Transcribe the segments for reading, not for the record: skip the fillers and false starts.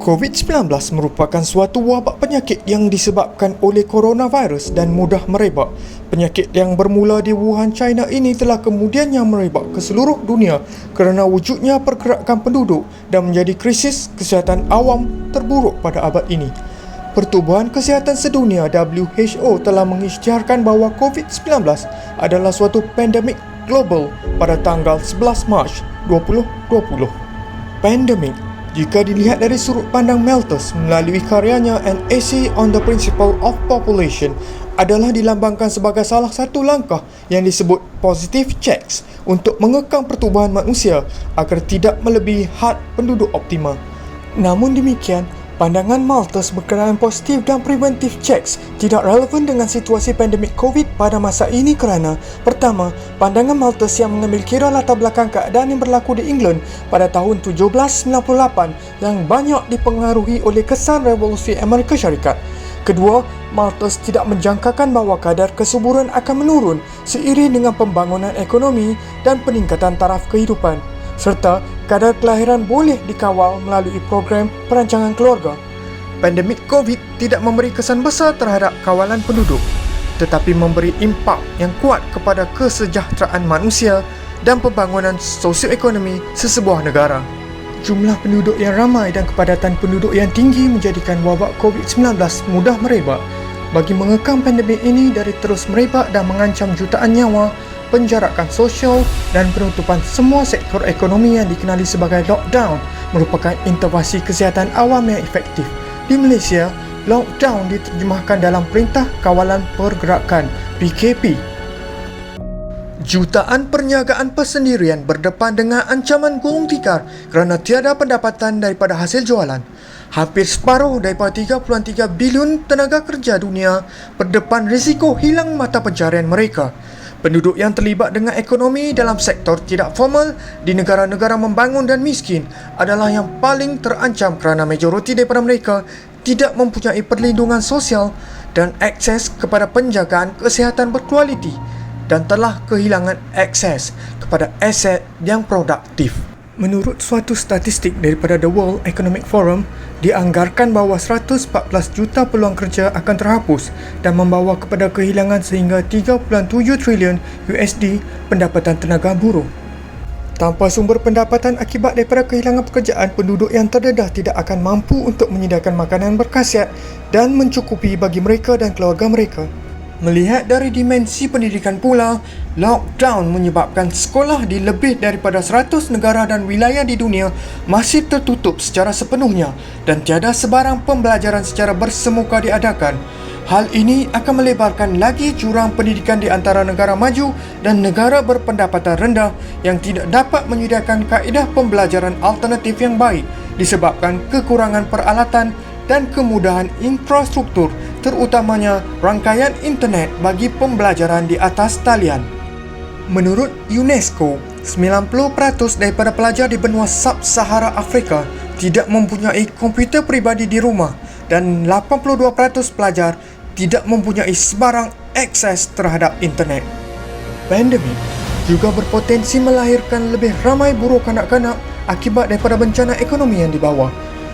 COVID-19 merupakan suatu wabak penyakit yang disebabkan oleh coronavirus dan mudah merebak. Penyakit yang bermula di Wuhan, China ini telah kemudiannya merebak ke seluruh dunia kerana wujudnya pergerakan penduduk dan menjadi krisis kesihatan awam terburuk pada abad ini. Pertubuhan Kesihatan Sedunia WHO telah mengisytiharkan bahawa COVID-19 adalah suatu pandemik global pada tanggal 11 Mac 2020. Pandemik, jika dilihat dari sudut pandang Malthus melalui karyanya An Essay on the Principle of Population, adalah dilambangkan sebagai salah satu langkah yang disebut positive checks untuk mengekang pertubuhan manusia agar tidak melebihi had penduduk optimal. Namun demikian, pandangan Malthus berkenaan positif dan preventive checks tidak relevan dengan situasi pandemik COVID pada masa ini kerana, pertama, pandangan Malthus yang mengambil kira latar belakang keadaan yang berlaku di England pada tahun 1798 yang banyak dipengaruhi oleh kesan revolusi Amerika Syarikat. Kedua, Malthus tidak menjangkakan bahawa kadar kesuburan akan menurun seiring dengan pembangunan ekonomi dan peningkatan taraf kehidupan, serta kadar kelahiran boleh dikawal melalui program perancangan keluarga. Pandemik COVID tidak memberi kesan besar terhadap kawalan penduduk, tetapi memberi impak yang kuat kepada kesejahteraan manusia dan pembangunan sosioekonomi sesebuah negara. Jumlah penduduk yang ramai dan kepadatan penduduk yang tinggi menjadikan wabak COVID-19 mudah merebak. Bagi mengekang pandemik ini dari terus merebak dan mengancam jutaan nyawa, penjarakan sosial dan penutupan semua sektor ekonomi yang dikenali sebagai lockdown merupakan intervensi kesihatan awam yang efektif. Di Malaysia, lockdown diterjemahkan dalam Perintah Kawalan Pergerakan (PKP). Jutaan perniagaan persendirian berdepan dengan ancaman gulung tikar kerana tiada pendapatan daripada hasil jualan. Hampir separuh daripada 3.3 bilion tenaga kerja dunia berdepan risiko hilang mata pencarian mereka. Penduduk yang terlibat dengan ekonomi dalam sektor tidak formal di negara-negara membangun dan miskin adalah yang paling terancam kerana majoriti daripada mereka tidak mempunyai perlindungan sosial dan akses kepada penjagaan kesihatan berkualiti dan telah kehilangan akses kepada aset yang produktif. Menurut suatu statistik daripada The World Economic Forum, dianggarkan bahawa 114 juta peluang kerja akan terhapus dan membawa kepada kehilangan sehingga 3.7 trilion USD pendapatan tenaga buruh. Tanpa sumber pendapatan akibat daripada kehilangan pekerjaan, penduduk yang terdedah tidak akan mampu untuk menyediakan makanan berkhasiat dan mencukupi bagi mereka dan keluarga mereka. Melihat dari dimensi pendidikan pula, lockdown menyebabkan sekolah di lebih daripada 100 negara dan wilayah di dunia masih tertutup secara sepenuhnya dan tiada sebarang pembelajaran secara bersemuka diadakan. Hal ini akan melebarkan lagi jurang pendidikan di antara negara maju dan negara berpendapatan rendah yang tidak dapat menyediakan kaedah pembelajaran alternatif yang baik disebabkan kekurangan peralatan dan kemudahan infrastruktur, terutamanya rangkaian internet bagi pembelajaran di atas talian. Menurut UNESCO, 90% daripada pelajar di benua Sub-Sahara Afrika tidak mempunyai komputer peribadi di rumah dan 82% pelajar tidak mempunyai sebarang akses terhadap internet. Pandemik juga berpotensi melahirkan lebih ramai buruh kanak-kanak akibat daripada bencana ekonomi yang dibawa.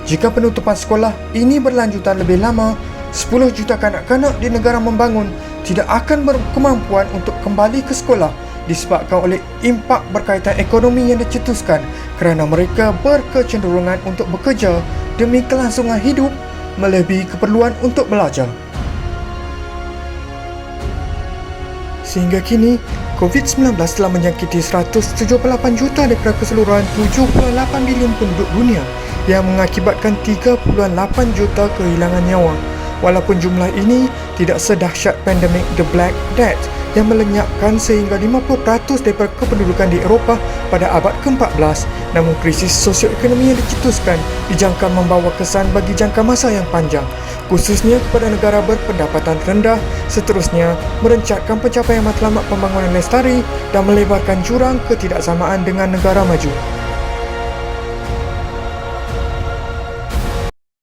Jika penutupan sekolah ini berlanjutan lebih lama, 10 juta kanak-kanak di negara membangun tidak akan berkemampuan untuk kembali ke sekolah disebabkan oleh impak berkaitan ekonomi yang dicetuskan kerana mereka berkecenderungan untuk bekerja demi kelangsungan hidup melebihi keperluan untuk belajar. Sehingga kini, COVID-19 telah menjangkiti 178 juta daripada keseluruhan 7.8 bilion penduduk dunia yang mengakibatkan 3.8 juta kehilangan nyawa. Walaupun jumlah ini tidak sedahsyat pandemik The Black Death yang melenyapkan sehingga 50% daripada kependudukan di Eropah pada abad ke-14, namun krisis sosioekonomi yang dicetuskan dijangka membawa kesan bagi jangka masa yang panjang, khususnya kepada negara berpendapatan rendah, seterusnya merencatkan pencapaian matlamat pembangunan lestari dan melebarkan jurang ketidaksamaan dengan negara maju.